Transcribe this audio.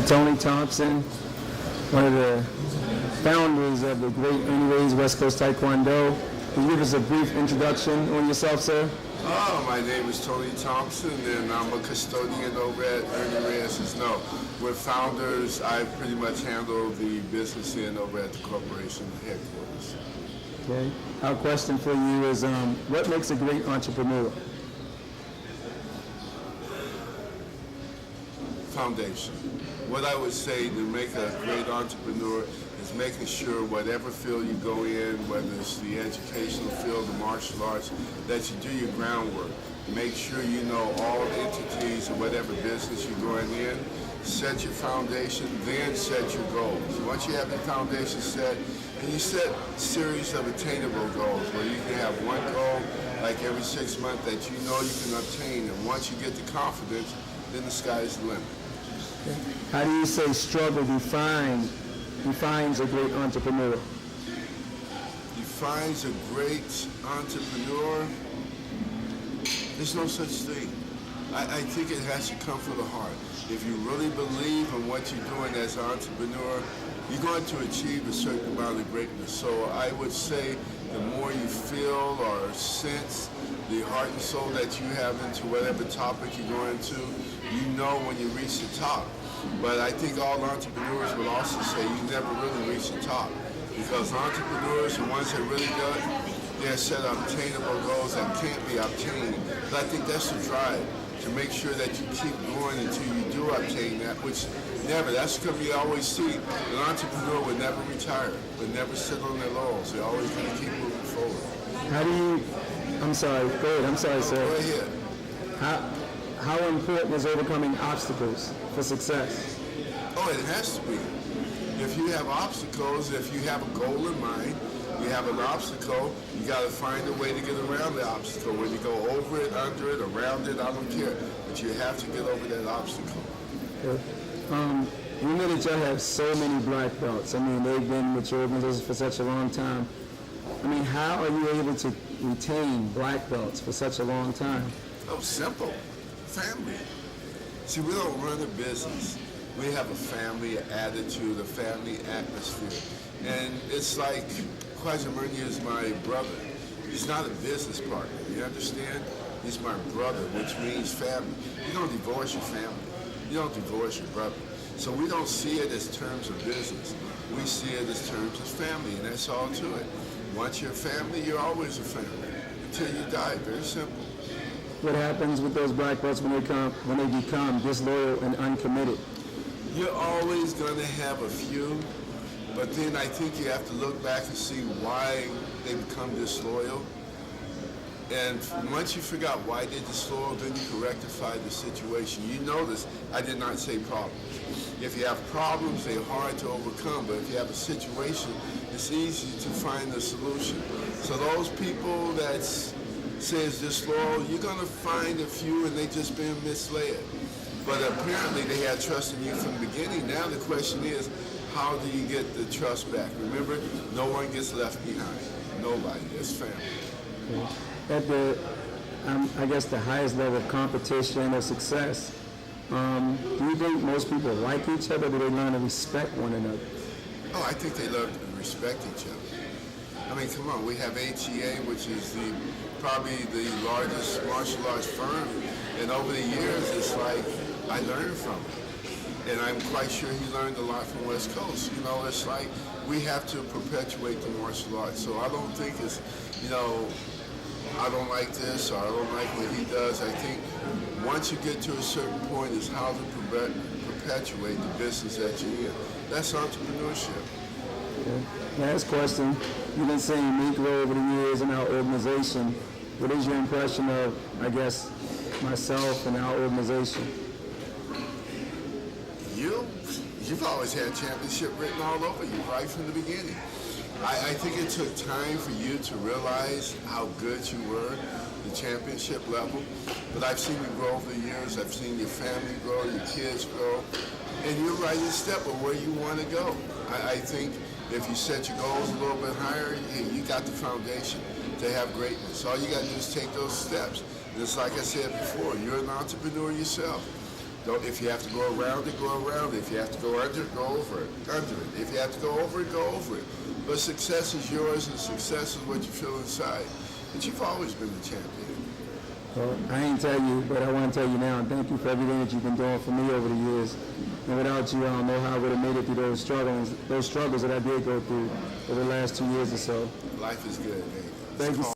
Tony Thompson, one of the founders of the great Anyways West Coast Taekwondo. Can you give us a brief introduction on yourself, sir? My name is Tony Thompson, and I'm a custodian over at Ernie Reyes. No, we're founders. I pretty much handle the business end over at the corporation headquarters. Okay. Our question for you is, what makes a great entrepreneur? Foundation. What I would say to make a great entrepreneur is making sure whatever field you go in, whether it's the educational field, the martial arts, that you do your groundwork. Make sure you know all entities or whatever business you're going in. Set your foundation, then set your goals. Once you have your foundation set, and you set a series of attainable goals where you can have one goal like every 6 months that you know you can obtain, and once you get the confidence, then the sky's the limit. How do you say struggle defines a great entrepreneur? Defines a great entrepreneur? There's no such thing. I think it has to come from the heart. If you really believe in what you're doing as an entrepreneur, you're going to achieve a certain amount of greatness. So I would say the more you feel or sense the heart and soul that you have into whatever topic you're going to, you know when you reach the top. But I think all entrepreneurs will also say you never really reach the top, because entrepreneurs, the ones that really do it, they're set obtainable goals that can't be obtained. But I think that's the drive, to make sure that you keep going until you do obtain that, which never, that's going to be always see. An entrepreneur would never retire, would never sit on their laurels. They're always going to keep moving forward. How do you, I'm sorry, go ahead, I'm sorry, sir. Go ahead. How important is overcoming obstacles for success? Oh, it has to be. If you have obstacles, if you have a goal in mind, you have an obstacle, you got to find a way to get around the obstacle. When you go over it, under it, around it, I don't care. But you have to get over that obstacle. Okay. You know that y'all have so many black belts. I mean, they've been with your organization for such a long time. I mean, how are you able to retain black belts for such a long time? Oh, simple. Family. See, we don't run a business. We have a family attitude, a family atmosphere. And it's like Kwajimurni is my brother. He's not a business partner, you understand? He's my brother, which means family. You don't divorce your family. You don't divorce your brother. So we don't see it as terms of business. We see it as terms of family, and that's all to it. Once you're a family, you're always a family. Until you die, very simple. What happens with those black belts when they become disloyal and uncommitted? You're always going to have a few, but then I think you have to look back and see why they become disloyal. And once you figure out why they're disloyal, then you can rectify the situation. You notice I did not say problems. If you have problems, they're hard to overcome, but if you have a situation, it's easy to find a solution. So those people that says disloyal, you're going to find a few and they just been misled. But apparently they had trust in you from the beginning. Now the question is, how do you get the trust back? Remember, no one gets left behind. Nobody. It's family. At the, I guess, the highest level of competition or success, do you think most people like each other, or do they learn to respect one another? Oh, I think they learn to respect each other. I mean, come on, we have HEA, which is probably the largest martial arts firm, and over the years, it's like I learned from him. And I'm quite sure he learned a lot from West Coast. You know, it's like we have to perpetuate the martial arts. So I don't think it's, you know, I don't like this or I don't like what he does. I think once you get to a certain point, it's how to perpetuate the business that you're in. That's entrepreneurship. Okay. Last question. You've been saying Negro over the years in our organization. What is your impression of, I guess, myself and our organization? You've always had championship written all over you right from the beginning. I think it took time for you to realize how good you were, the championship level. But I've seen you grow over the years. I've seen your family grow, your kids grow. And you're right in step with where you want to go. I think if you set your goals a little bit higher, you got the foundation to have greatness. All you got to do is take those steps. And it's like I said before, you're an entrepreneur yourself. Don't, if you have to go around it, go around it. If you have to go under it, go over it. Under it. If you have to go over it, go over it. But success is yours, and success is what you feel inside. But you've always been the champion. Well, I ain't tell you, but I want to tell you now, and thank you for everything that you've been doing for me over the years. And without you, I don't know how I would have made it through those struggles that I did go through over the last 2 years or so. Life is good, man. Thank you.